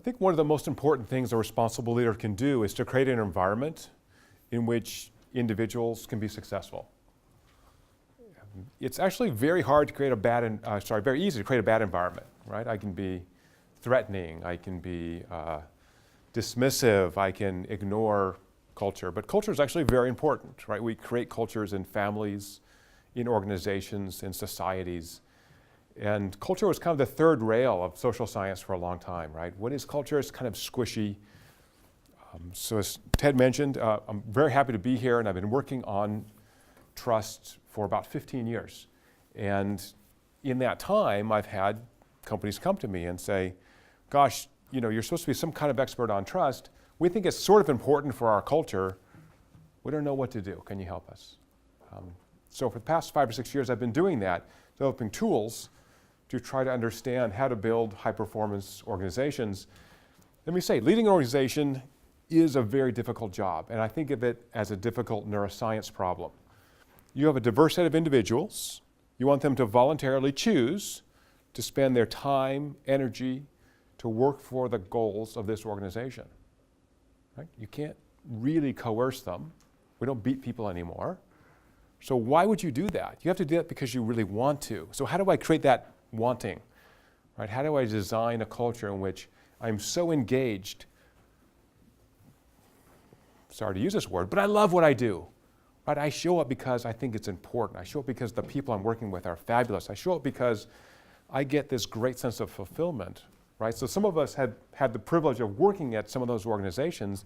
I think one of the most important things a responsible leader can do is to create an environment in which individuals can be successful. It's actually very hard to create very easy to create a bad environment, right? I can be threatening, I can be dismissive, I can ignore culture, but culture is actually very important, right? We create cultures in families, in organizations, in societies. And culture was kind of the third rail of social science for a long time, right? What is culture? It's kind of squishy. So as Ted mentioned, I'm very happy to be here, and I've been working on trust for about 15 years. And in that time, I've had companies come to me and say, gosh, you're supposed to be some kind of expert on trust. We think it's sort of important for our culture. We don't know what to do. Can you help us? So for the past 5 or 6 years, I've been doing that, developing tools to try to understand how to build high-performance organizations. Let me say, leading an organization is a very difficult job, and I think of it as a difficult neuroscience problem. You have a diverse set of individuals. You want them to voluntarily choose to spend their time, energy, to work for the goals of this organization. Right? You can't really coerce them. We don't beat people anymore. So why would you do that? You have to do that because you really want to. So how do I create that wanting? Right? How do I design a culture in which I'm so engaged, sorry to use this word, but I love what I do. Right? I show up because I think it's important. I show up because the people I'm working with are fabulous. I show up because I get this great sense of fulfillment. Right? So some of us had the privilege of working at some of those organizations,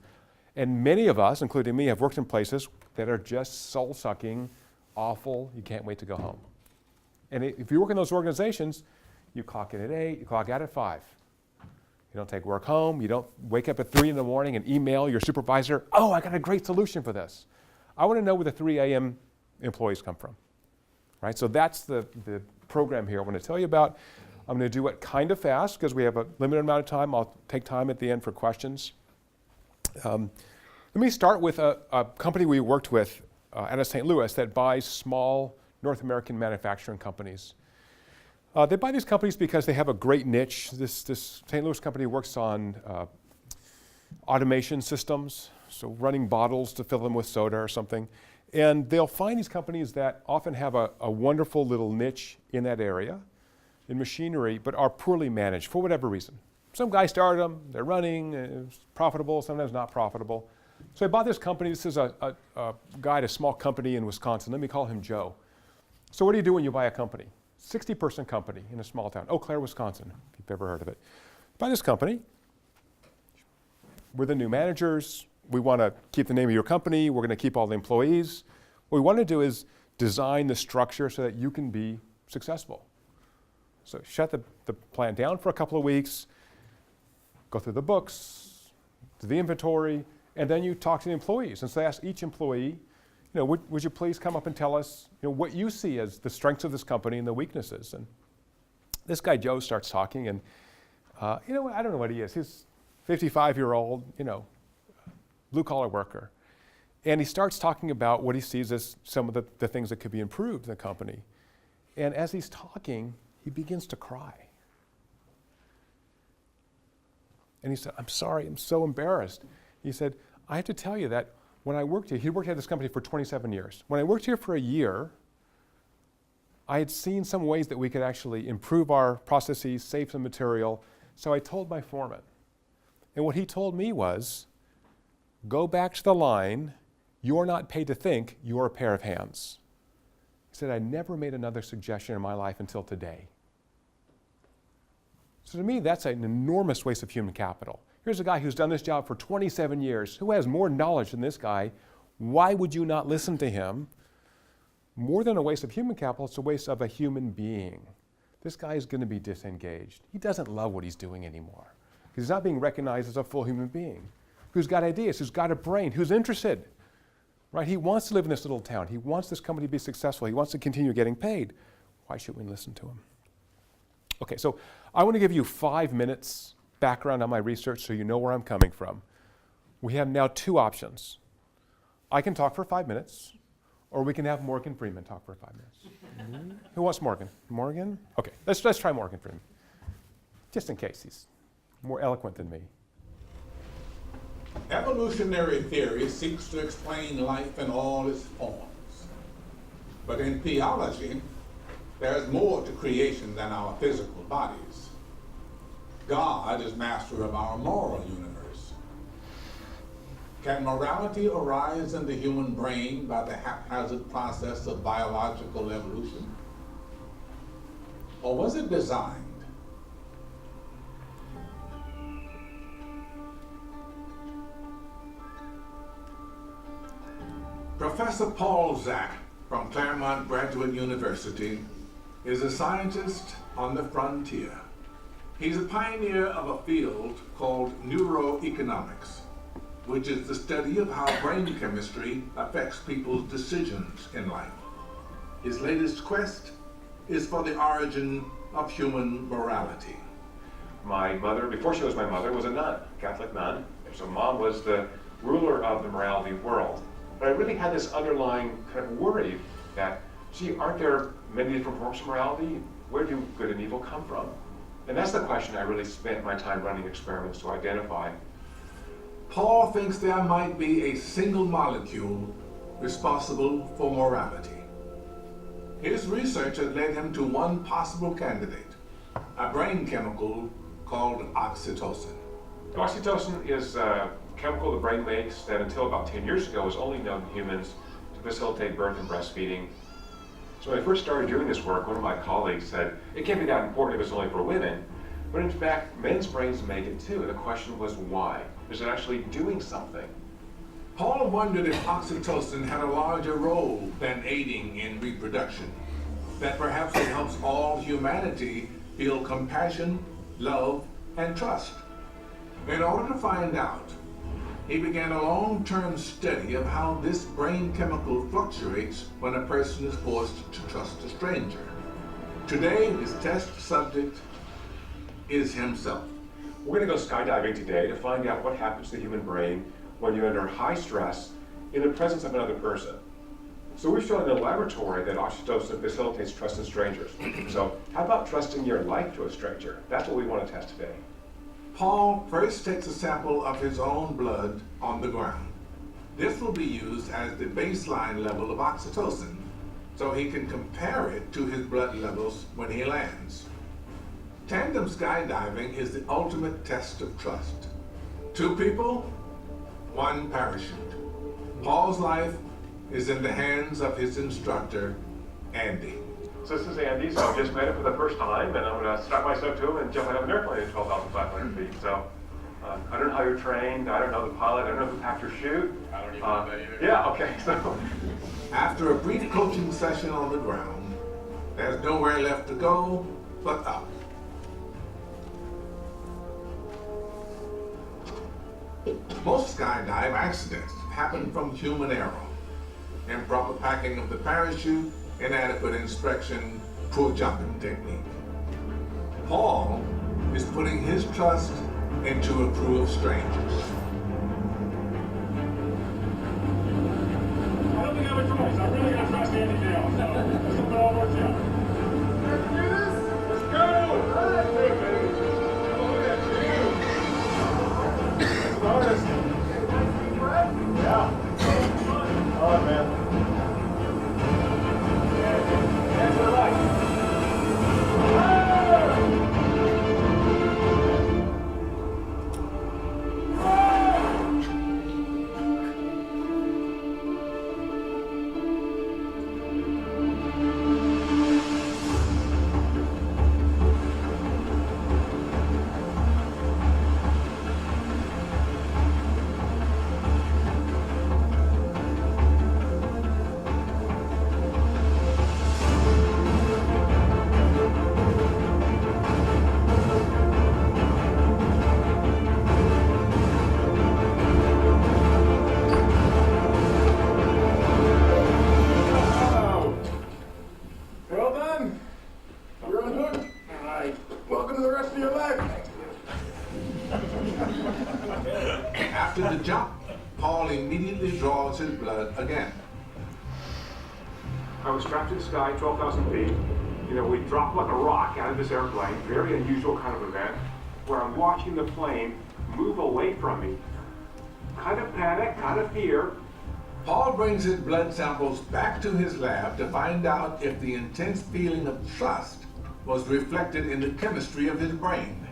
and many of us, including me, have worked in places that are just soul-sucking, awful, you can't wait to go home. And if you work in those organizations, you clock in at 8, you clock out at 5. You don't take work home, you don't wake up at 3 in the morning and email your supervisor, oh, I got a great solution for this. I want to know where the 3 a.m. employees come from. Right? So that's the program here I want to tell you about. I'm going to do it kind of fast because we have a limited amount of time. I'll take time at the end for questions. Let me start with a company we worked with out of St. Louis that buys small North American manufacturing companies. They buy these companies because they have a great niche. This St. Louis company works on automation systems, so running bottles to fill them with soda or something. And they'll find these companies that often have a wonderful little niche in that area, in machinery, but are poorly managed for whatever reason. Some guy started them, they're running, it's profitable, sometimes not profitable. So I bought this company. This is a guy at a small company in Wisconsin. Let me call him Joe. So what do you do when you buy a company? 60-person company in a small town, Eau Claire, Wisconsin, if you've ever heard of it. Buy this company. We're the new managers. We want to keep the name of your company. We're going to keep all the employees. What we want to do is design the structure so that you can be successful. So shut the plant down for a couple of weeks, go through the books, do the inventory, and then you talk to the employees. And so they ask each employee, would you please come up and tell us what you see as the strengths of this company and the weaknesses? And this guy Joe starts talking, and I don't know what he is. He's 55-year-old, blue-collar worker. And he starts talking about what he sees as some of the things that could be improved in the company. And as he's talking, he begins to cry. And he said, I'm sorry, I'm so embarrassed. He said, I have to tell you that when I worked here, he worked at this company for 27 years. When I worked here for a year, I had seen some ways that we could actually improve our processes, save some material. So I told my foreman. And what he told me was, go back to the line. You're not paid to think, you're a pair of hands. He said, I never made another suggestion in my life until today. So to me, that's an enormous waste of human capital. Here's a guy who's done this job for 27 years, who has more knowledge than this guy. Why would you not listen to him? More than a waste of human capital, it's a waste of a human being. This guy is going to be disengaged. He doesn't love what he's doing anymore because he's not being recognized as a full human being who's got ideas, who's got a brain, who's interested. Right? He wants to live in this little town. He wants this company to be successful. He wants to continue getting paid. Why should we listen to him? Okay, so I want to give you 5 minutes background on my research so you know where I'm coming from. We have now 2 options. I can talk for 5 minutes, or we can have Morgan Freeman talk for 5 minutes. Who wants Morgan? Morgan? Okay, let's try Morgan Freeman, just in case he's more eloquent than me. Evolutionary theory seeks to explain life in all its forms. But in theology, there's more to creation than our physical bodies. God is master of our moral universe. Can morality arise in the human brain by the haphazard process of biological evolution? Or was it designed? Professor Paul Zak from Claremont Graduate University is a scientist on the frontier. He's a pioneer of a field called neuroeconomics, which is the study of how brain chemistry affects people's decisions in life. His latest quest is for the origin of human morality. My mother, before she was my mother, was a nun, a Catholic nun. So mom was the ruler of the morality world. But I really had this underlying kind of worry that, gee, aren't there many different forms of morality? Where do good and evil come from? And that's the question I really spent my time running experiments to identify. Paul thinks there might be a single molecule responsible for morality. His research has led him to one possible candidate, a brain chemical called oxytocin. Oxytocin is a chemical the brain makes that until about 10 years ago was only known in humans to facilitate birth and breastfeeding. So when I first started doing this work, one of my colleagues said, it can't be that important if it's only for women. But in fact, men's brains make it too. And the question was why? Is it actually doing something? Paul wondered if oxytocin had a larger role than aiding in reproduction, that perhaps it helps all humanity feel compassion, love, and trust. In order to find out, he began a long-term study of how this brain chemical fluctuates when a person is forced to trust a stranger. Today, his test subject is himself. We're going to go skydiving today to find out what happens to the human brain when you're under high stress in the presence of another person. So we've shown in the laboratory that oxytocin facilitates trust in strangers. So how about trusting your life to a stranger? That's what we want to test today. Paul first takes a sample of his own blood on the ground. This will be used as the baseline level of oxytocin, so he can compare it to his blood levels when he lands. Tandem skydiving is the ultimate test of trust. 2 people, 1 parachute. Paul's life is in the hands of his instructor, Andy. So this is Andy, so I just met him for the first time, and I'm going to strap myself to him and jump out of an airplane at 12,500 feet. So I don't know how you're trained, I don't know the pilot, I don't know who packed your chute. I don't even know that either. Yeah, okay, so. After a brief coaching session on the ground, there's nowhere left to go but up. Most skydive accidents happen from human error. Improper packing of the parachute, inadequate inspection, poor jumping technique. Paul is putting his trust into a crew of strangers. I don't think I have a choice. I'm really going to trust Andy now. So let's hope it all works out. Let's do this. Let's go. All right, baby. Look at you. That's an artist. Yeah. All right, man. That's what I like. After the jump, Paul immediately draws his blood again. I was strapped to the sky, 12,000 feet. You know, we dropped like a rock out of this airplane, very unusual kind of event. where I'm watching the plane move away from me. Kind of panic, kind of fear. Paul brings his blood samples back to his lab to find out if the intense feeling of trust was reflected in the chemistry of his brain.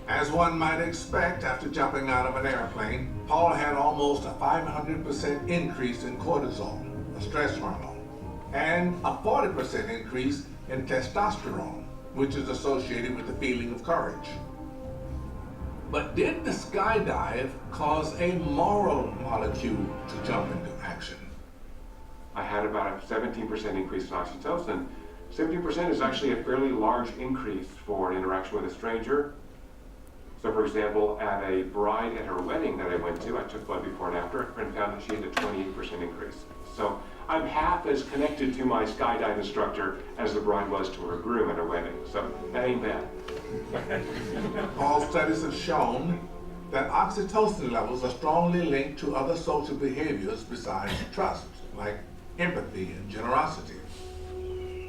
As one might expect after jumping out of an airplane, Paul had almost a 500% increase in cortisol, a stress hormone, and a 40% increase in testosterone, which is associated with the feeling of courage. But did the skydive cause a moral molecule to jump into action? I had about a 17% increase in oxytocin. 17% is actually a fairly large increase for an interaction with a stranger. So for example, at a bride at her wedding that I went to, I took blood before and after, and found that she had a 28% increase. So I'm half as connected to my skydive instructor as the bride was to her groom at her wedding. So that ain't bad. Paul's studies have shown that oxytocin levels are strongly linked to other social behaviors besides trust, like empathy and generosity.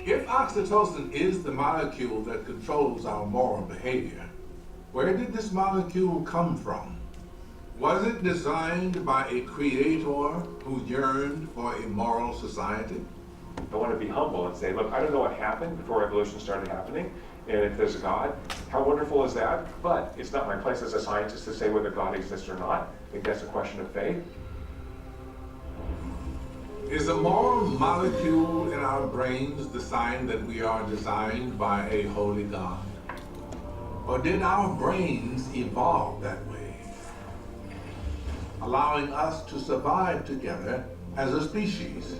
If oxytocin is the molecule that controls our moral behavior, where did this molecule come from? Was it designed by a creator who yearned for a moral society? I want to be humble and say, look, I don't know what happened before evolution started happening, and if there's a God, how wonderful is that? But it's not my place as a scientist to say whether God exists or not. I think that's a question of faith. Is a moral molecule in our brains the sign that we are designed by a holy God? Or did our brains evolve that way, allowing us to survive together as a species?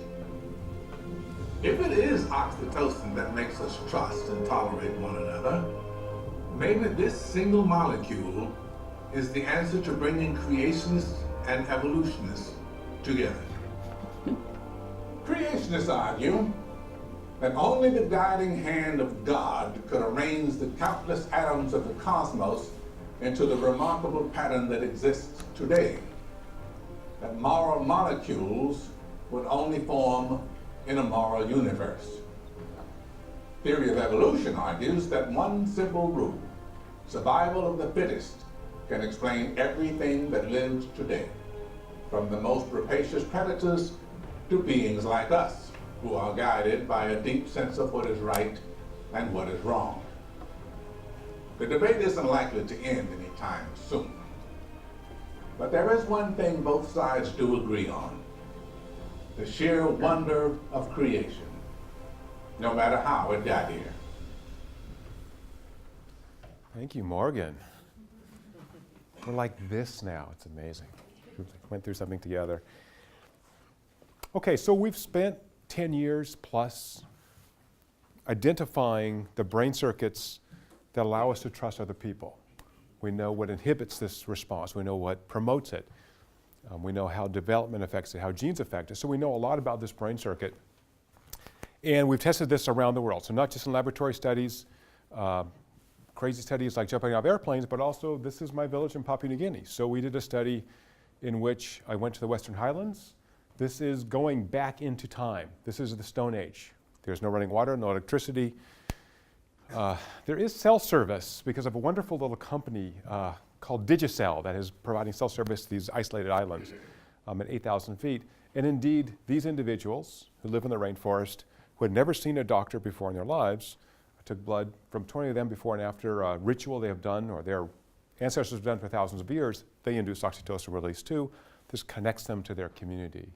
If it is oxytocin that makes us trust and tolerate one another, maybe this single molecule is the answer to bringing creationists and evolutionists together. Creationists argue that only the guiding hand of God could arrange the countless atoms of the cosmos into the remarkable pattern that exists today. That moral molecules would only form in a moral universe. Theory of evolution argues that one simple rule, survival of the fittest, can explain everything that lives today, from the most rapacious predators to beings like us, who are guided by a deep sense of what is right and what is wrong. The debate isn't likely to end anytime soon. But there is one thing both sides do agree on: the sheer wonder of creation, no matter how it got here. Thank you, Morgan. We're like this now. It's amazing. We went through something together. Okay, so we've spent 10 years plus identifying the brain circuits that allow us to trust other people. We know what inhibits this response. We know what promotes it. We know how development affects it, how genes affect it. So we know a lot about this brain circuit. And we've tested this around the world. So not just in laboratory studies, crazy studies like jumping out of airplanes, but also this is my village in Papua New Guinea. So we did a study in which I went to the Western Highlands. This is going back into time. This is the Stone Age. There's no running water, no electricity. There is cell service because of a wonderful little company called Digicel that is providing cell service to these isolated islands at 8,000 feet. And indeed, these individuals who live in the rainforest, who had never seen a doctor before in their lives, I took blood from 20 of them before and after a ritual they have done, or their ancestors have done for thousands of years. They induce oxytocin release too. This connects them to their community.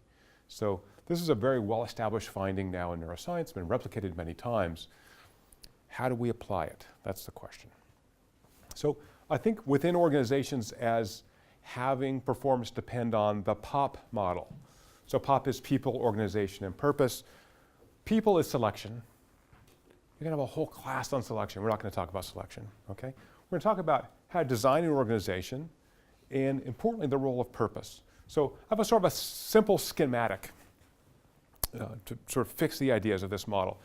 So this is a very well-established finding now in neuroscience, been replicated many times. How do we apply it? That's the question. So I think within organizations, as having performance depend on the POP model. So POP is people, organization, and purpose. People is selection. You're gonna have a whole class on selection. We're not gonna talk about selection, okay? We're gonna talk about how to design an organization and, importantly, the role of purpose. So I have a sort of a simple schematic to sort of fix the ideas of this model.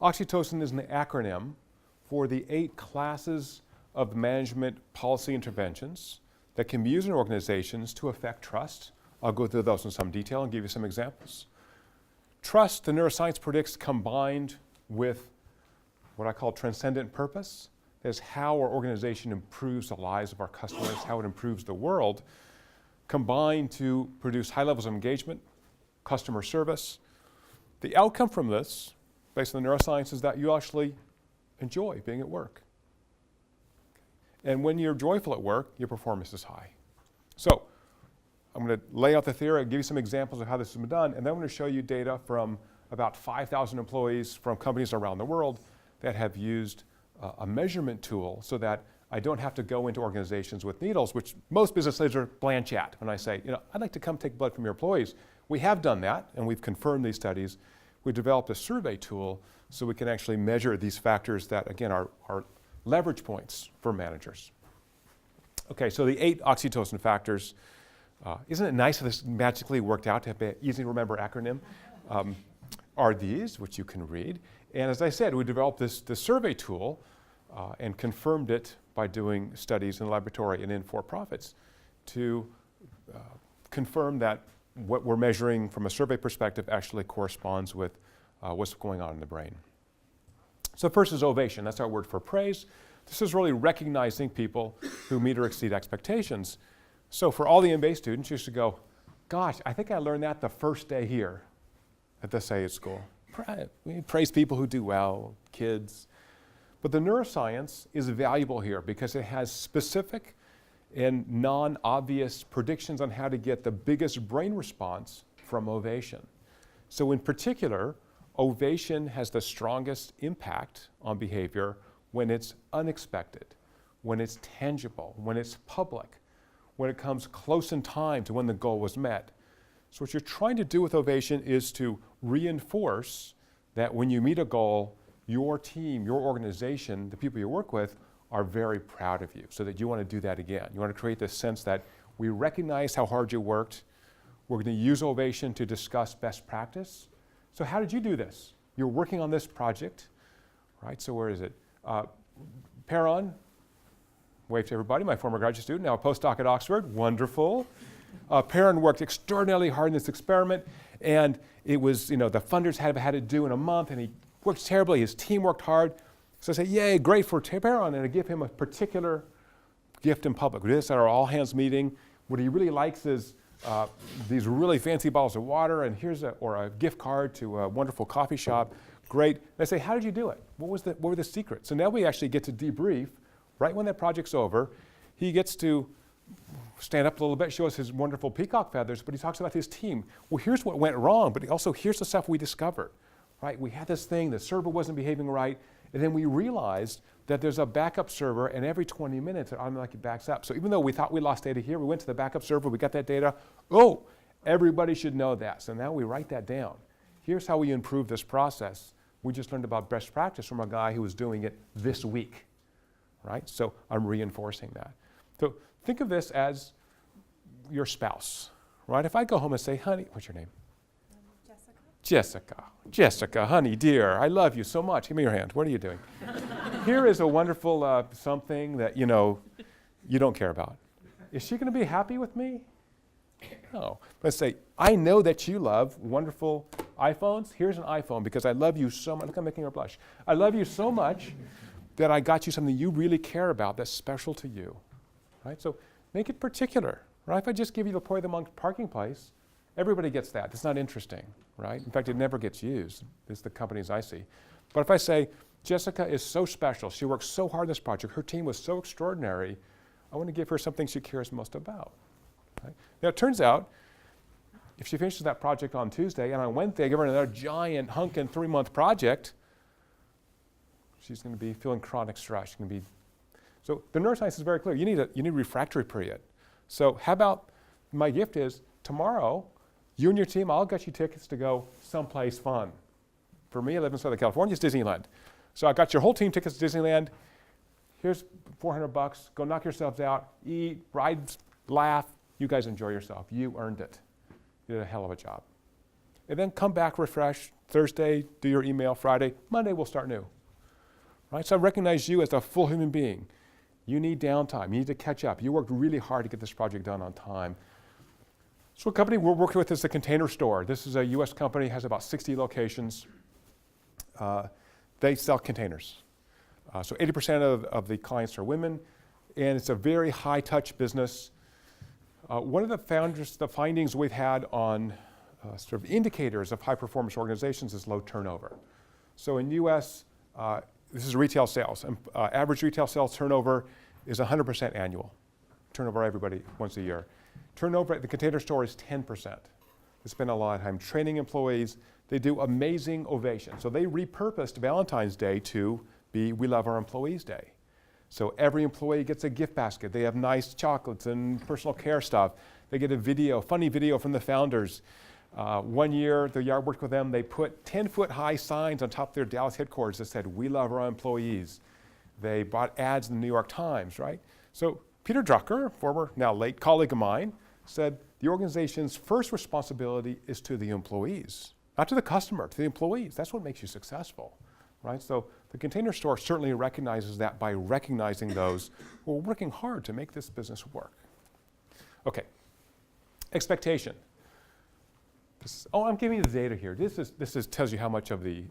Oxytocin is an acronym for the 8 classes of management policy interventions that can be used in organizations to affect trust. I'll go through those in some detail and give you some examples. Trust, the neuroscience predicts, combined with what I call transcendent purpose, That is how our organization improves the lives of our customers, how it improves the world, combined to produce high levels of engagement, customer service. The outcome from this, based on the neuroscience, is that you actually enjoy being at work. And when you're joyful at work, your performance is high. So I'm going to lay out the theory, give you some examples of how this has been done, and then I'm going to show you data from about 5,000 employees from companies around the world that have used a measurement tool so that I don't have to go into organizations with needles, which most business leaders are blanch at. When I say, I'd like to come take blood from your employees. We have done that, and we've confirmed these studies. We developed a survey tool so we can actually measure these factors that, again, are leverage points for managers. Okay, so the 8 oxytocin factors. Isn't it nice that this magically worked out to have an easy to remember acronym? Are these, which you can read. And as I said, we developed this survey tool and confirmed it by doing studies in the laboratory and in for-profits to confirm that what we're measuring from a survey perspective actually corresponds with what's going on in the brain. So first is ovation. That's our word for praise. This is really recognizing people who meet or exceed expectations. So for all the MBA students, you should go, gosh, I think I learned that the first day here at the Saïd school. We praise people who do well, kids. But the neuroscience is valuable here because it has specific and non-obvious predictions on how to get the biggest brain response from ovation. So in particular, ovation has the strongest impact on behavior when it's unexpected, when it's tangible, when it's public, when it comes close in time to when the goal was met. So what you're trying to do with ovation is to reinforce that when you meet a goal, your team, your organization, the people you work with are very proud of you, so that you want to do that again. You want to create this sense that we recognize how hard you worked. We're going to use ovation to discuss best practice. So how did you do this? You're working on this project, right? So where is it? Perron, wave to everybody, my former graduate student, now a postdoc at Oxford, wonderful. Perron worked extraordinarily hard in this experiment, and it was, the funders had to do in a month, and he worked terribly, his team worked hard. So I say, yay, great for Perron, and I give him a particular gift in public. We did this at our all-hands meeting. What he really likes is these really fancy bottles of water, and or a gift card to a wonderful coffee shop. Great. And I say, how did you do it? What were the secrets? So now we actually get to debrief. Right when that project's over, he gets to stand up a little bit, show us his wonderful peacock feathers, but he talks about his team. Well, here's what went wrong, but also here's the stuff we discovered. Right? We had this thing, the server wasn't behaving right, and then we realized that there's a backup server, and every 20 minutes it automatically backs up. So even though we thought we lost data here, we went to the backup server, we got that data. Oh, everybody should know that. So now we write that down. Here's how we improve this process. We just learned about best practice from a guy who was doing it this week. Right? So I'm reinforcing that. So think of this as your spouse. Right? If I go home and say, honey, what's your name? Jessica. Jessica, honey, dear, I love you so much. Give me your hand. What are you doing? Here is a wonderful something that, you don't care about. Is she going to be happy with me? No. Let's say, I know that you love wonderful iPhones. Here's an iPhone because I love you so much. Look, I'm making her blush. I love you so much that I got you something you really care about that's special to you. Right? So make it particular. Right? If I just give you the Poi the Monk parking place, everybody gets that. It's not interesting, right? In fact, it never gets used. It's the companies I see. But if I say, Jessica is so special, she worked so hard on this project, her team was so extraordinary, I want to give her something she cares most about. Right? Now, it turns out, if she finishes that project on Tuesday, and on Wednesday, I give her another giant hunkin' 3-month project, she's going to be feeling chronic stress. So the neuroscience is very clear. You need a refractory period. So how about my gift is, tomorrow, you and your team, I'll get you tickets to go someplace fun. For me, I live in Southern California, it's Disneyland. So I got your whole team tickets to Disneyland. Here's $400. Go knock yourselves out, eat, ride, laugh. You guys enjoy yourself. You earned it. You did a hell of a job. And then come back refreshed. Thursday, do your email. Friday, Monday, we'll start new. Right? So I recognize you as a full human being. You need downtime. You need to catch up. You worked really hard to get this project done on time. So a company we're working with is the Container Store. This is a US company, has about 60 locations. They sell containers. So 80% of the clients are women, and it's a very high-touch business. One of the findings we've had on sort of indicators of high-performance organizations is low turnover. So in U.S., this is retail sales. Average retail sales turnover is 100% annual. Turnover everybody once a year. Turnover at the Container Store is 10%. They spend a lot of time training employees. They do amazing ovation. So they repurposed Valentine's Day to be We Love Our Employees Day. So every employee gets a gift basket. They have nice chocolates and personal care stuff. They get a video, funny video from the founders. One year, the year I worked with them, they put 10-foot high signs on top of their Dallas headquarters that said, "We love our employees." They bought ads in the New York Times, right? So Peter Drucker, former, now late colleague of mine, said the organization's first responsibility is to the employees, not to the customer, to the employees. That's what makes you successful, right? So the Container Store certainly recognizes that by recognizing those who are working hard to make this business work. Okay, expectation. I'm giving you the data here. This tells you how much of the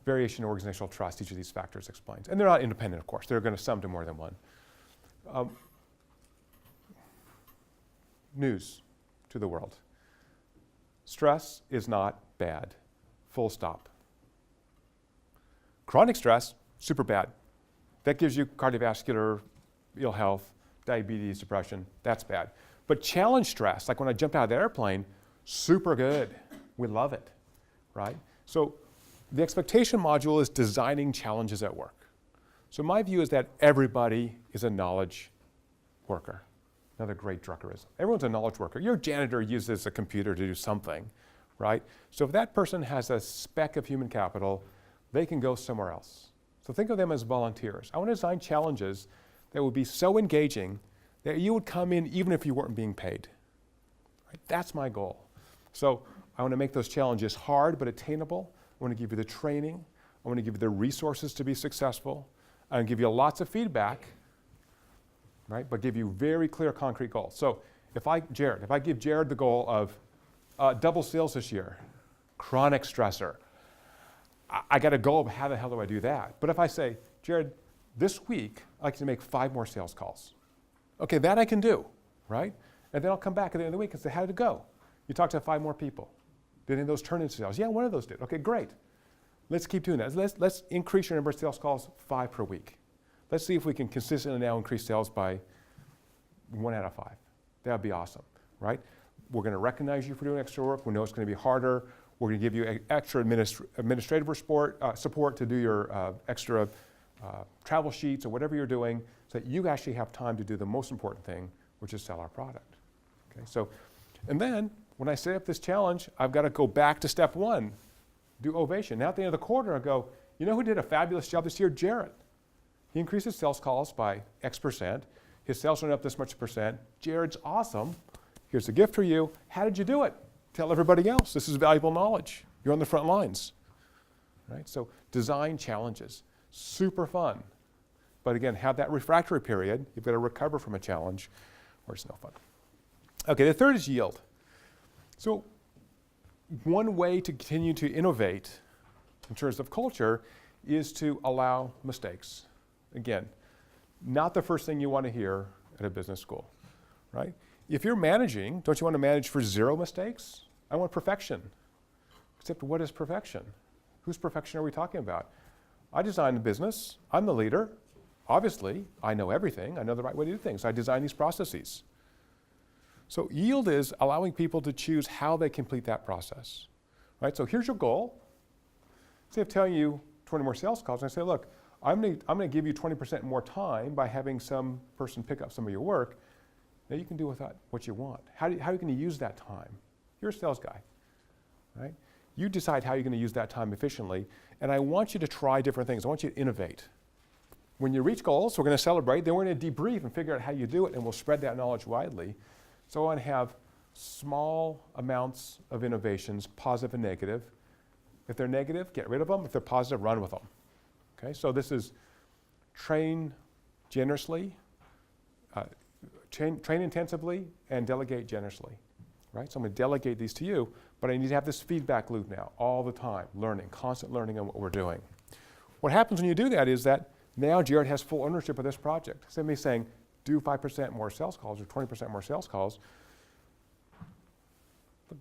variation in organizational trust each of these factors explains. And they're not independent, of course. They're going to sum to more than one. News to the world. Stress is not bad, full stop. Chronic stress, super bad. That gives you cardiovascular ill health, diabetes, depression, that's bad. But challenge stress, like when I jumped out of the airplane, super good. We love it, right? So the expectation module is designing challenges at work. So my view is that everybody is a knowledge worker. Another great Druckerism. Everyone's a knowledge worker. Your janitor uses a computer to do something, right? So if that person has a speck of human capital, they can go somewhere else. So think of them as volunteers. I want to design challenges that would be so engaging that you would come in even if you weren't being paid. Right? That's my goal. So I want to make those challenges hard but attainable. I want to give you the training. I want to give you the resources to be successful. I want to give you lots of feedback, right? But give you very clear, concrete goals. So if I give Jared the goal of double sales this year, chronic stressor, I got a goal of how the hell do I do that? But if I say, Jared, this week I'd like to make 5 more sales calls. Okay, that I can do, right? And then I'll come back at the end of the week and say, how did it go? You talked to 5 more people. Did any of those turn into sales? Yeah, one of those did. Okay, great. Let's keep doing that. Let's increase your number of sales calls 5 per week. Let's see if we can consistently now increase sales by 1 out of 5. That would be awesome, right? We're going to recognize you for doing extra work. We know it's going to be harder. We're going to give you extra administrative support to do your extra travel sheets or whatever you're doing so that you actually have time to do the most important thing, which is sell our product. Okay, so, and then when I set up this challenge, I've got to go back to step 1, do ovation. Now at the end of the quarter, I go, you know who did a fabulous job this year? Jared. He increased his sales calls by X percent. His sales went up this much percent. Jared's awesome. Here's a gift for you. How did you do it? Tell everybody else. This is valuable knowledge. You're on the front lines, right? So design challenges, super fun. But again, have that refractory period. You've got to recover from a challenge or it's no fun. Okay, the third is yield. So one way to continue to innovate in terms of culture is to allow mistakes. Again, not the first thing you want to hear at a business school, right? If you're managing, don't you want to manage for 0 mistakes? I want perfection. Except what is perfection? Whose perfection are we talking about? I design the business. I'm the leader. Obviously, I know everything. I know the right way to do things. I design these processes. So yield is allowing people to choose how they complete that process, right? So here's your goal. Say I'm telling you 20 more sales calls, and I say, look, I'm going to give you 20% more time by having some person pick up some of your work. Now you can do with that what you want. How are you going to use that time? You're a sales guy, right? You decide how you're going to use that time efficiently, and I want you to try different things. I want you to innovate. When you reach goals, we're going to celebrate, then we're going to debrief and figure out how you do it, and we'll spread that knowledge widely. So I want to have small amounts of innovations, positive and negative. If they're negative, get rid of them. If they're positive, run with them. Okay, so this is train generously, train intensively, and delegate generously, right? So I'm going to delegate these to you, but I need to have this feedback loop now all the time, learning, constant learning on what we're doing. What happens when you do that is that now Jared has full ownership of this project. Instead of me saying, do 5% more sales calls or 20% more sales calls,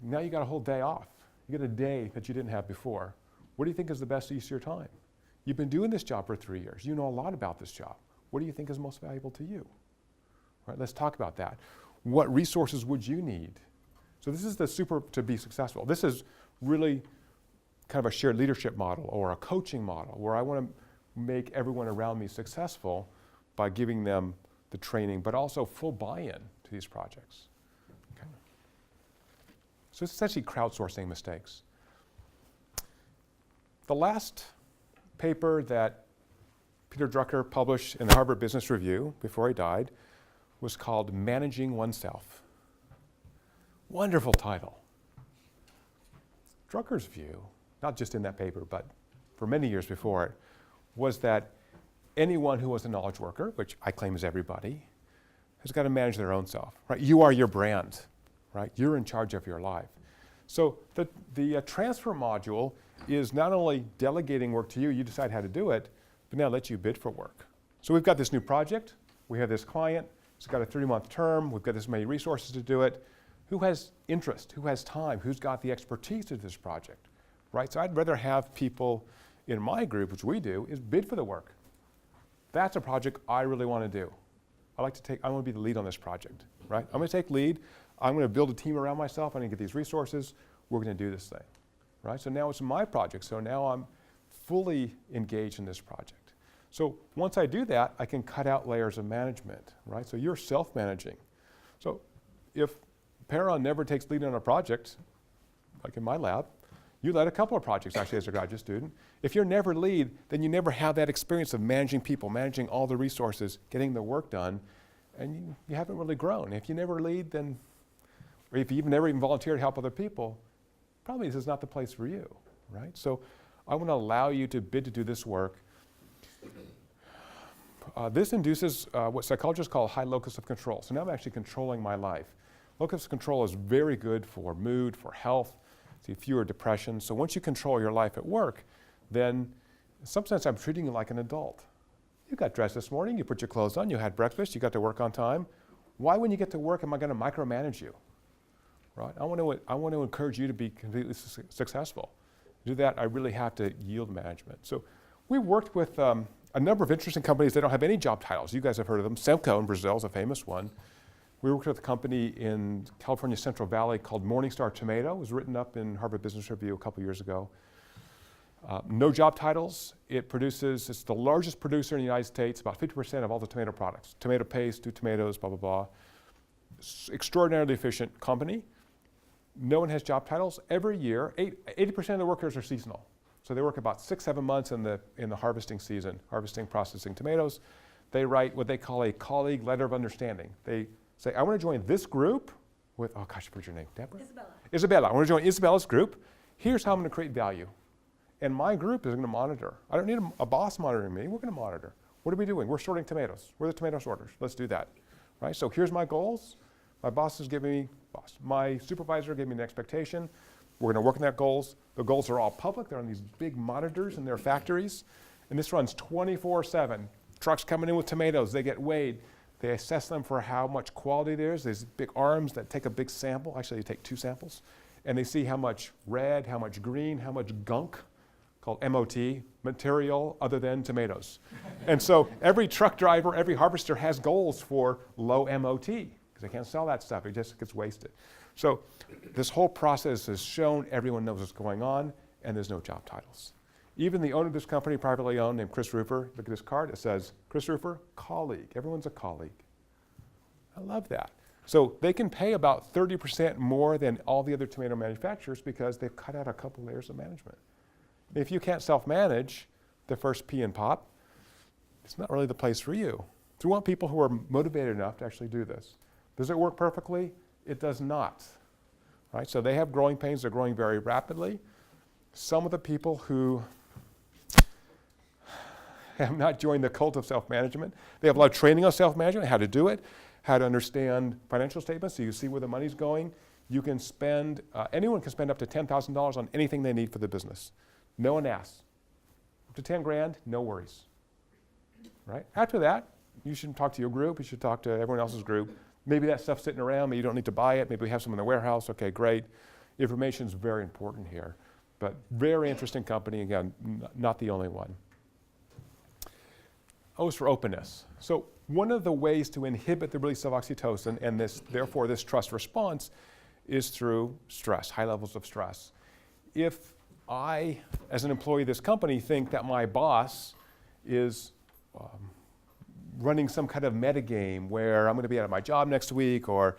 now you got a whole day off. You get a day that you didn't have before. What do you think is the best use of your time? You've been doing this job for 3 years. You know a lot about this job. What do you think is most valuable to you? Right, let's talk about that. What resources would you need? So this is the super to be successful. This is really kind of a shared leadership model or a coaching model where I want to make everyone around me successful by giving them the training, but also full buy-in to these projects. Okay. So it's essentially crowdsourcing mistakes. The last paper that Peter Drucker published in the Harvard Business Review before he died was called Managing Oneself. Wonderful title. Drucker's view, not just in that paper, but for many years before it, was that anyone who was a knowledge worker, which I claim is everybody, has got to manage their own self, right? You are your brand, right? You're in charge of your life. So the transfer module is not only delegating work to you, you decide how to do it, but now lets you bid for work. So we've got this new project, we have this client, it's got a 3-month term, we've got this many resources to do it. Who has interest, who has time, who's got the expertise to this project, right? So I'd rather have people in my group, which we do, is bid for the work. That's a project I really want to do. I want to be the lead on this project, right? I'm going to take lead, I'm going to build a team around myself, I'm going to get these resources, we're going to do this thing, right? So now it's my project, so now I'm fully engaged in this project. So once I do that, I can cut out layers of management, right? So you're self-managing. So if Para never takes lead on a project, like in my lab, you led a couple of projects actually as a graduate student. If you're never lead, then you never have that experience of managing people, managing all the resources, getting the work done, and you haven't really grown. If you never lead, then, or if you've never even volunteered to help other people, probably this is not the place for you, right? So I want to allow you to bid to do this work. This induces what psychologists call a high locus of control. So now I'm actually controlling my life. Locus of control is very good for mood, for health, see fewer depressions. So once you control your life at work, then in some sense I'm treating you like an adult. You got dressed this morning, you put your clothes on, you had breakfast, you got to work on time. Why when you get to work am I going to micromanage you? Right? I want to encourage you to be completely successful. To do that, I really have to yield management. So we worked with a number of interesting companies that don't have any job titles. You guys have heard of them. Semco in Brazil is a famous one. We worked with a company in California Central Valley called Morningstar Tomato. It was written up in Harvard Business Review a couple years ago. No job titles. It's the largest producer in the United States, about 50% of all the tomato products. Tomato paste, do tomatoes, blah, blah, blah. Extraordinarily efficient company. No one has job titles. Every year, 80% of the workers are seasonal. So they work about 6-7 months in the harvesting season, processing tomatoes. They write what they call a colleague letter of understanding. They say, I want to join this group with, oh gosh, what's your name? Deborah? Isabella. I want to join Isabella's group. Here's how I'm going to create value. And my group is going to monitor. I don't need a boss monitoring me. We're going to monitor. What are we doing? We're sorting tomatoes. We're the tomato sorters. Let's do that. Right? So here's my goals. My supervisor gave me an expectation. We're going to work on that goals. The goals are all public. They're on these big monitors in their factories. And this runs 24/7. Trucks coming in with tomatoes. They get weighed. They assess them for how much quality there is. There's big arms that take a big sample. Actually, they take 2 samples. And they see how much red, how much green, how much gunk, called MOT, material other than tomatoes. And so every truck driver, every harvester has goals for low MOT because they can't sell that stuff. It just gets wasted. So this whole process is shown, everyone knows what's going on, and there's no job titles. Even the owner of this company, privately owned, named Chris Roofer, look at this card, it says, Chris Roofer, colleague. Everyone's a colleague. I love that. So they can pay about 30% more than all the other tomato manufacturers because they've cut out a couple layers of management. If you can't self-manage the first pea and pop, it's not really the place for you. So we want people who are motivated enough to actually do this. Does it work perfectly? It does not. Right? So they have growing pains. They're growing very rapidly. Some of the people who have not joined the cult of self-management, they have a lot of training on self-management, how to do it, how to understand financial statements so you see where the money's going. You can spend, anyone can spend up to $10,000 on anything they need for the business. No one asks. Up to 10 grand, no worries, right? After that, you should talk to your group, you should talk to everyone else's group. Maybe that stuff's sitting around, maybe you don't need to buy it, maybe we have some in the warehouse, okay, great. Information is very important here, but very interesting company, again, not the only one. O is for openness. So one of the ways to inhibit the release of oxytocin and therefore this trust response is through stress, high levels of stress. If I, as an employee of this company, think that my boss is running some kind of metagame where I'm going to be out of my job next week or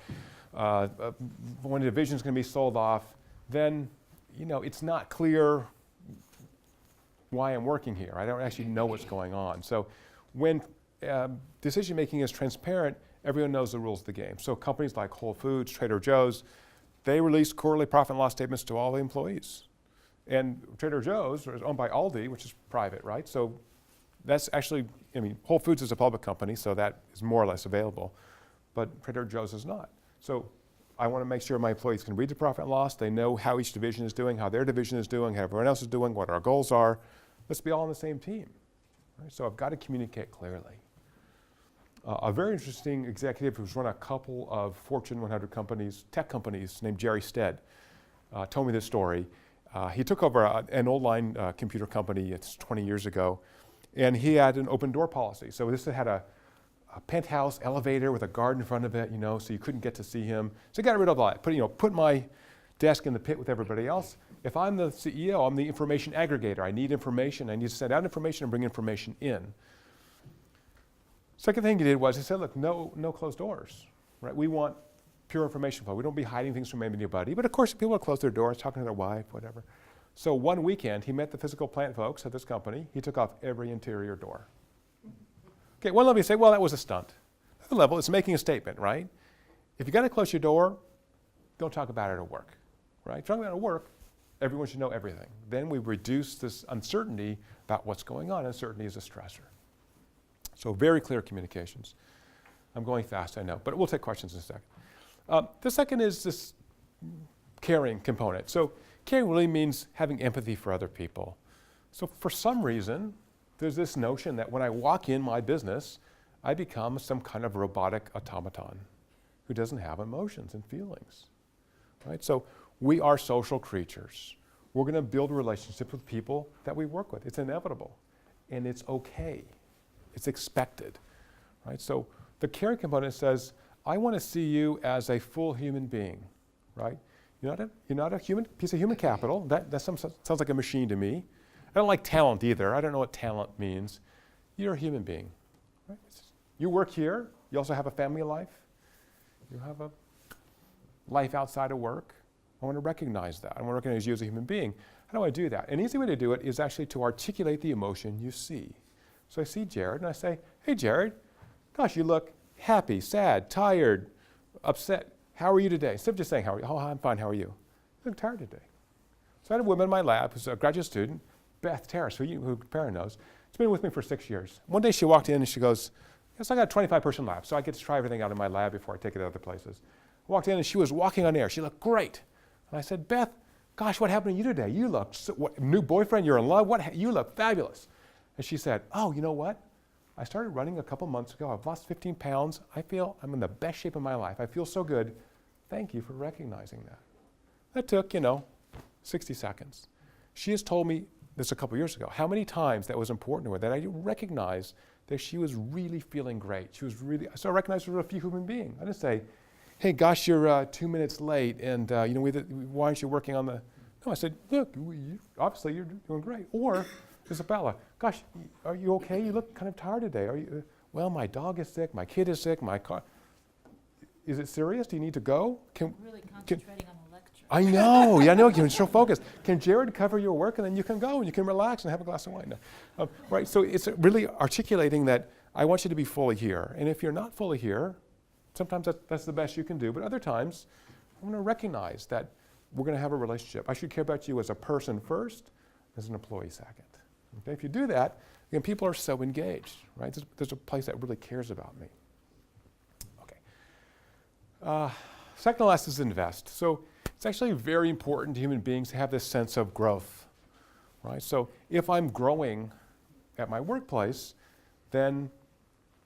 one of the divisions is going to be sold off, then it's not clear why I'm working here. I don't actually know what's going on. So when decision making is transparent, everyone knows the rules of the game. So companies like Whole Foods, Trader Joe's, they release quarterly profit and loss statements to all the employees. And Trader Joe's is owned by Aldi, which is private, right? So that's actually, Whole Foods is a public company, so that is more or less available. But Trader Joe's is not. So I want to make sure my employees can read the profit and loss. They know how each division is doing, how their division is doing, how everyone else is doing, what our goals are. Let's be all on the same team. Right? So I've got to communicate clearly. A very interesting executive who's run a couple of Fortune 100 companies, tech companies, named Jerry Stead, told me this story. He took over an old line computer company, it's 20 years ago, and he had an open door policy. So this had a penthouse elevator with a garden in front of it, so you couldn't get to see him. So he got rid of all that. Put my desk in the pit with everybody else. If I'm the CEO, I'm the information aggregator. I need information. I need to send out information and bring information in. Second thing he did was he said, look, no closed doors, right? We want pure information flow. We don't be hiding things from anybody. But of course, people will close their doors, talking to their wife, whatever. So one weekend, he met the physical plant folks at this company. He took off every interior door. Okay, one level you say, well, that was a stunt. Another level, it's making a statement, right? If you got to close your door, don't talk about it at work, right? If you're talking about it at work, everyone should know everything. Then we reduce this uncertainty about what's going on. Uncertainty is a stressor. So very clear communications. I'm going fast, I know, but we'll take questions in a second. The second is this caring component. So caring really means having empathy for other people. So for some reason, there's this notion that when I walk in my business, I become some kind of robotic automaton who doesn't have emotions and feelings, right? So we are social creatures. We're going to build relationships with people that we work with. It's inevitable, and it's okay. It's expected, right? So the caring component says, I want to see you as a full human being, right? You're not a human piece of human capital. That sounds like a machine to me. I don't like talent either. I don't know what talent means. You're a human being, right? You work here. You also have a family life. You have a life outside of work. I want to recognize that. I want to recognize you as a human being. How do I do that? An easy way to do it is actually to articulate the emotion you see. So I see Jared and I say, hey Jared, gosh, you look happy, sad, tired, upset. How are you today? Instead of just saying, how are you? Oh, I'm fine, how are you? You look tired today. So I had a woman in my lab who's a graduate student, Beth Terrace, who Karen knows. She's been with me for 6 years. One day she walked in and she goes, yes, I got a 25-person lab, so I get to try everything out in my lab before I take it to other places. I walked in and she was walking on air. She looked great. And I said, Beth, gosh, what happened to you today? You look, new boyfriend, you're in love, you look fabulous. And she said, oh, you know what? I started running a couple months ago. I've lost 15 pounds. I feel I'm in the best shape of my life. I feel so good. Thank you for recognizing that. That took, 60 seconds. She has told me this a couple years ago, how many times that was important to her, that I recognized that she was really feeling great. So I recognized her as a human being. I didn't say, hey, gosh, you're 2 minutes late, and why aren't you working on the... No, I said, look, obviously you're doing great. Or, Isabella, gosh, are you okay? You look kind of tired today. Are you? Well, my dog is sick, my kid is sick, my car... Is it serious? Do you need to go? I'm really concentrating on the lecture. I know, you're so focused. Can Jared cover your work and then you can go and you can relax and have a glass of wine? No. Right, so it's really articulating that I want you to be fully here. And if you're not fully here, sometimes that's the best you can do. But other times, I'm going to recognize that we're going to have a relationship. I should care about you as a person first, as an employee second. Okay? If you do that, again, people are so engaged, right? There's a place that really cares about me. Okay. Second to last is invest. So it's actually very important to human beings to have this sense of growth, right? So if I'm growing at my workplace, then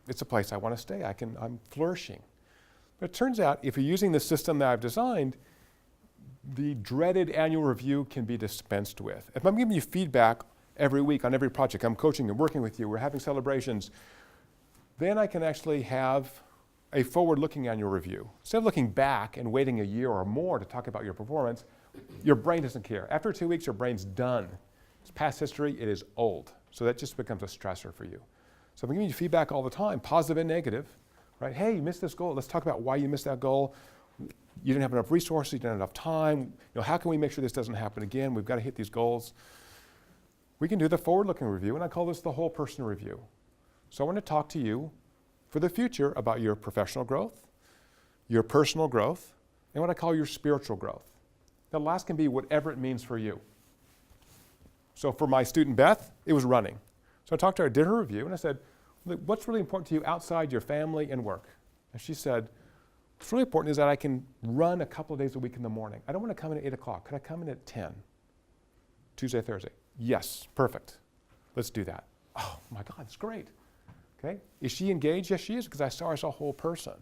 it's a place I want to stay. I'm flourishing. But it turns out if you're using the system that I've designed, the dreaded annual review can be dispensed with. If I'm giving you feedback every week on every project, I'm coaching and working with you, we're having celebrations, then I can actually have a forward-looking annual review. Instead of looking back and waiting a year or more to talk about your performance, your brain doesn't care. After 2 weeks, your brain's done. It's past history, it is old. So that just becomes a stressor for you. So I'm giving you feedback all the time, positive and negative, right? Hey, you missed this goal. Let's talk about why you missed that goal. You didn't have enough resources, you didn't have enough time. How can we make sure this doesn't happen again? We've got to hit these goals. We can do the forward-looking review, and I call this the whole person review. So I want to talk to you for the future about your professional growth, your personal growth, and what I call your spiritual growth. The last can be whatever it means for you. So for my student Beth, it was running. So I talked to her, did her review, and I said, what's really important to you outside your family and work? And she said, what's really important is that I can run a couple of days a week in the morning. I don't want to come in at 8 o'clock. Could I come in at 10? Tuesday, Thursday. Yes, perfect. Let's do that. Oh my God, that's great. Okay, is she engaged? Yes, she is, because I saw her as a whole person.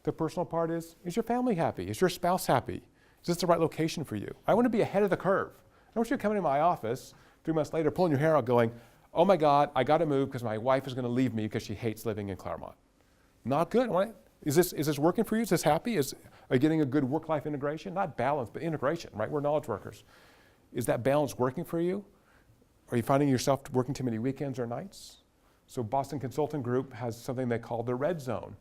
The personal part is your family happy? Is your spouse happy? Is this the right location for you? I want to be ahead of the curve. I don't want you coming into my office 3 months later, pulling your hair out going, oh my God, I got to move because my wife is going to leave me because she hates living in Claremont. Not good. Is this working for you? Is this happy? Are you getting a good work-life integration? Not balance, but integration, right? We're knowledge workers. Is that balance working for you? Are you finding yourself working too many weekends or nights? So Boston Consulting Group has something they call the red zone.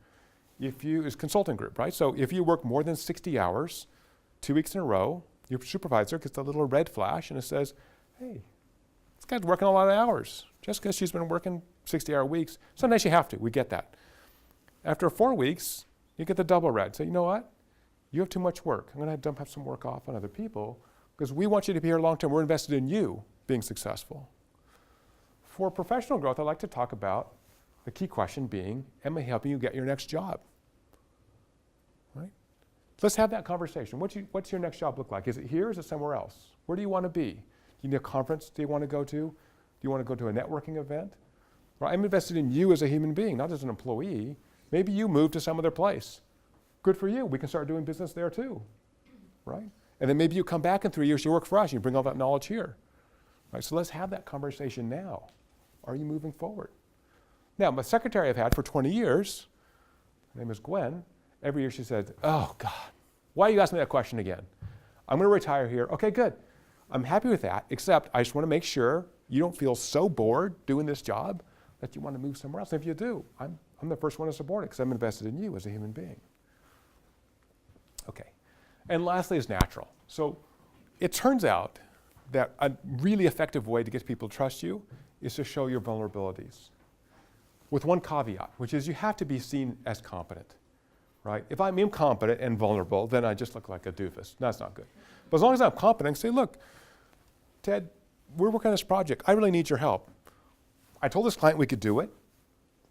It's consulting group, right? So if you work more than 60 hours, 2 weeks in a row, your supervisor gets a little red flash and it says, hey, this guy's working a lot of hours. Just because she's been working 60-hour weeks, sometimes you have to, we get that. After 4 weeks, you get the double red. So you know what? You have too much work. I'm going to dump some work off on other people because we want you to be here long term. We're invested in you being successful. For professional growth, I'd like to talk about the key question being, am I helping you get your next job? Right? Let's have that conversation. What's your next job look like? Is it here or is it somewhere else? Where do you want to be? Do you need a conference do you want to go to? Do you want to go to a networking event? Right? I'm invested in you as a human being, not as an employee. Maybe you move to some other place. Good for you. We can start doing business there too. Right? And then maybe you come back in 3 years, you work for us, and you bring all that knowledge here. Right? So let's have that conversation now. Are you moving forward? Now, my secretary I've had for 20 years, her name is Gwen, every year she says, oh God, why are you asking me that question again? I'm going to retire here. Okay, good. I'm happy with that, except I just want to make sure you don't feel so bored doing this job that you want to move somewhere else. And if you do, I'm the first one to support it because I'm invested in you as a human being. Okay. And lastly is natural. So it turns out that a really effective way to get people to trust you is to show your vulnerabilities. With one caveat, which is you have to be seen as competent, right? If I'm incompetent and vulnerable, then I just look like a doofus. That's not good. But as long as I'm competent, I say, look, Ted, we're working on this project. I really need your help. I told this client we could do it.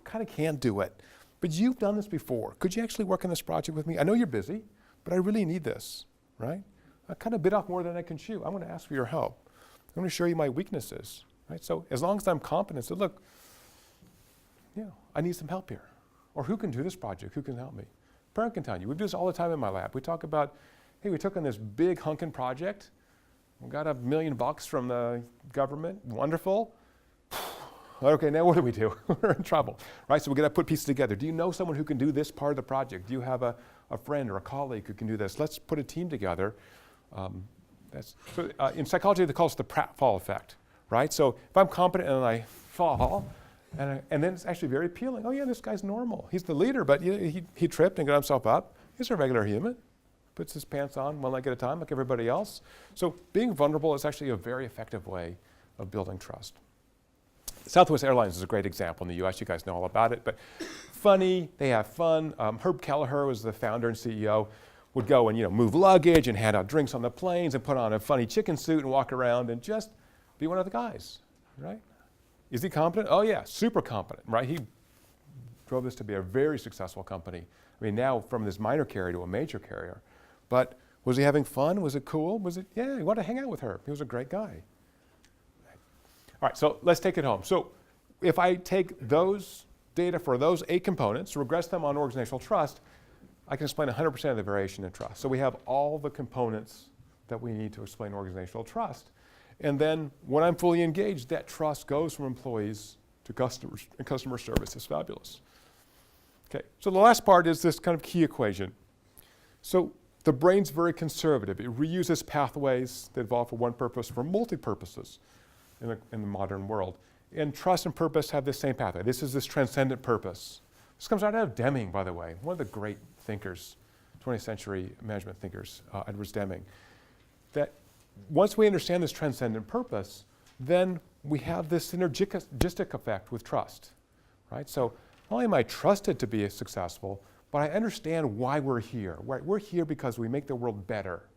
Kind of can't do it. But you've done this before. Could you actually work on this project with me? I know you're busy, but I really need this, right? I kind of bit off more than I can chew. I'm going to ask for your help. I'm going to show you my weaknesses, right? So as long as I'm competent, so look, I need some help here. Or who can do this project? Who can help me? Parent can tell you. We do this all the time in my lab. We talk about, hey, we took on this big hunkin' project. We got $1 million from the government. Wonderful. Okay, now what do we do? We're in trouble, right? So we're going to put pieces together. Do you know someone who can do this part of the project? Do you have a friend or a colleague who can do this? Let's put a team together. In psychology, they call it the Pratfall Effect, right? So if I'm competent and I fall, and then it's actually very appealing. Oh yeah, this guy's normal. He's the leader, but he tripped and got himself up. He's a regular human. Puts his pants on one leg at a time like everybody else. So being vulnerable is actually a very effective way of building trust. Southwest Airlines is a great example in the US. You guys know all about it, but funny, they have fun. Herb Kelleher was the founder and CEO, would go and move luggage and hand out drinks on the planes and put on a funny chicken suit and walk around and just be one of the guys, right? Is he competent? Oh yeah, super competent, right? He drove this to be a very successful company. I mean, now from this minor carrier to a major carrier. But was he having fun? Was it cool? Yeah, he wanted to hang out with her. He was a great guy. All right, so let's take it home. So if I take those data for those 8 components, regress them on organizational trust, I can explain 100% of the variation in trust. So we have all the components that we need to explain organizational trust. And then when I'm fully engaged, that trust goes from employees to customers, and customer service is fabulous. Okay, so the last part is this kind of key equation. So the brain's very conservative. It reuses pathways that evolve for one purpose for multi-purposes in the modern world. And trust and purpose have this same pathway. This is this transcendent purpose. This comes right out of Deming, by the way, one of the great thinkers, 20th century management thinkers, Edward Deming. That once we understand this transcendent purpose, then we have this synergistic effect with trust, right? So not only am I trusted to be successful, but I understand why we're here. We're here because we make the world better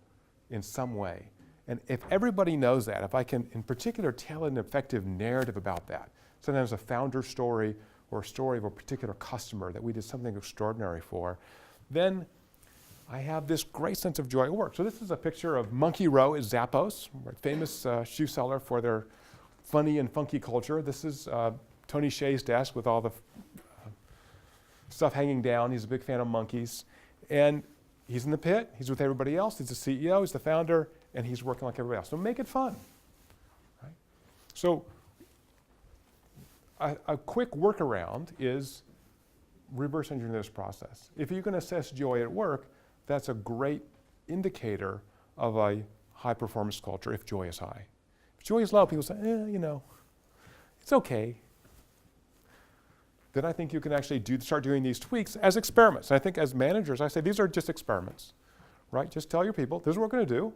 in some way. And if everybody knows that, if I can in particular tell an effective narrative about that, sometimes a founder story or a story of a particular customer that we did something extraordinary for, then I have this great sense of joy at work. So this is a picture of Monkey Row at Zappos, a famous shoe seller for their funny and funky culture. This is Tony Hsieh's desk with all the stuff hanging down. He's a big fan of monkeys. And he's in the pit. He's with everybody else. He's the CEO. He's the founder. And he's working like everybody else. So make it fun. Right? So a quick workaround is reverse engineer this process. If you can assess joy at work, that's a great indicator of a high performance culture if joy is high. If joy is low, people say, it's okay. Then I think you can actually start doing these tweaks as experiments. And I think as managers, I say these are just experiments, right? Just tell your people, this is what we're going to do.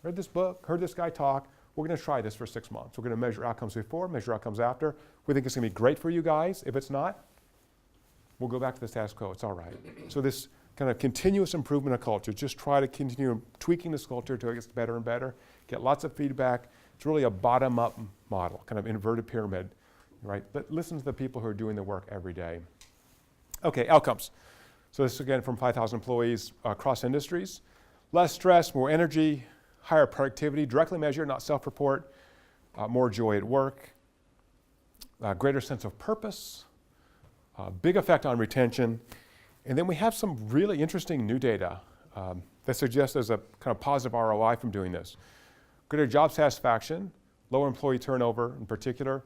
Read this book, heard this guy talk. We're going to try this for 6 months. We're going to measure outcomes before, measure outcomes after. We think it's going to be great for you guys. If it's not, we'll go back to the status quo. It's all right. So this kind of continuous improvement of culture, just try to continue tweaking this culture until it gets better and better, get lots of feedback. It's really a bottom-up model, kind of inverted pyramid, right? But listen to the people who are doing the work every day. Okay, outcomes. So this is again from 5,000 employees across industries. Less stress, more energy, higher productivity, directly measured, not self-report, more joy at work, greater sense of purpose, big effect on retention. And then we have some really interesting new data that suggests there's a kind of positive ROI from doing this. Greater job satisfaction, lower employee turnover in particular,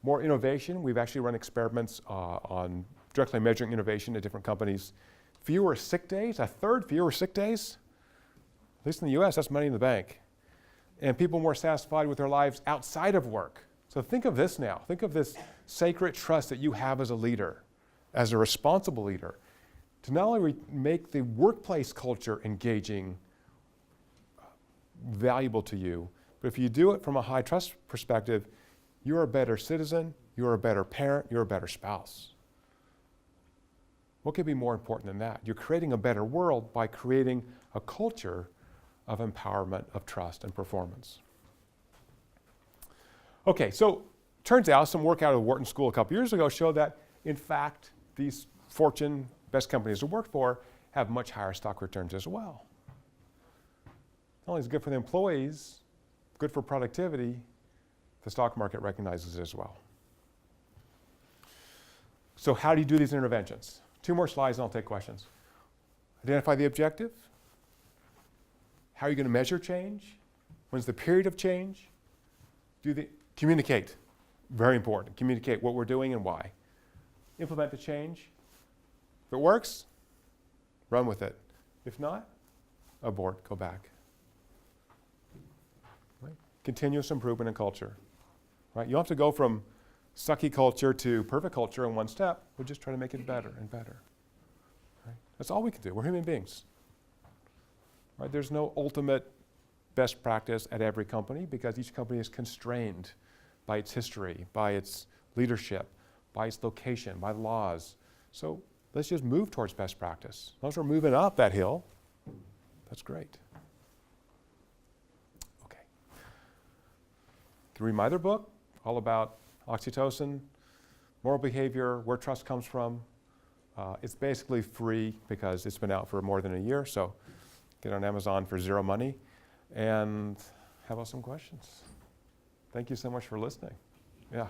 more innovation. We've actually run experiments on directly measuring innovation at different companies. Fewer sick days, a third fewer sick days. At least in the US, that's money in the bank. And people more satisfied with their lives outside of work. So think of this now. Think of this sacred trust that you have as a leader, as a responsible leader, to not only make the workplace culture engaging, valuable to you, but if you do it from a high trust perspective, you're a better citizen, you're a better parent, you're a better spouse. What could be more important than that? You're creating a better world by creating a culture of empowerment, of trust, and performance. Okay, so turns out some work out of the Wharton School a couple years ago showed that, in fact, these Fortune best companies to work for have much higher stock returns as well. Not only is it good for the employees, good for productivity, the stock market recognizes it as well. So how do you do these interventions? 2 more slides and I'll take questions. Identify the objective. How are you going to measure change? When's the period of change? Communicate. Very important. Communicate what we're doing and why. Implement the change. If it works, run with it. If not, abort, go back. Right? Continuous improvement in culture. Right? You don't have to go from sucky culture to perfect culture in one step. We'll just try to make it better and better. Right? That's all we can do. We're human beings. Right? There's no ultimate best practice at every company because each company is constrained by its history, by its leadership, by its location, by laws. So let's just move towards best practice. As long as we're moving up that hill, that's great. Okay. You can read my other book, all about oxytocin, moral behavior, where trust comes from. It's basically free because it's been out for more than a year, so get on Amazon for 0 money. And how about some questions? Thank you so much for listening. Yeah.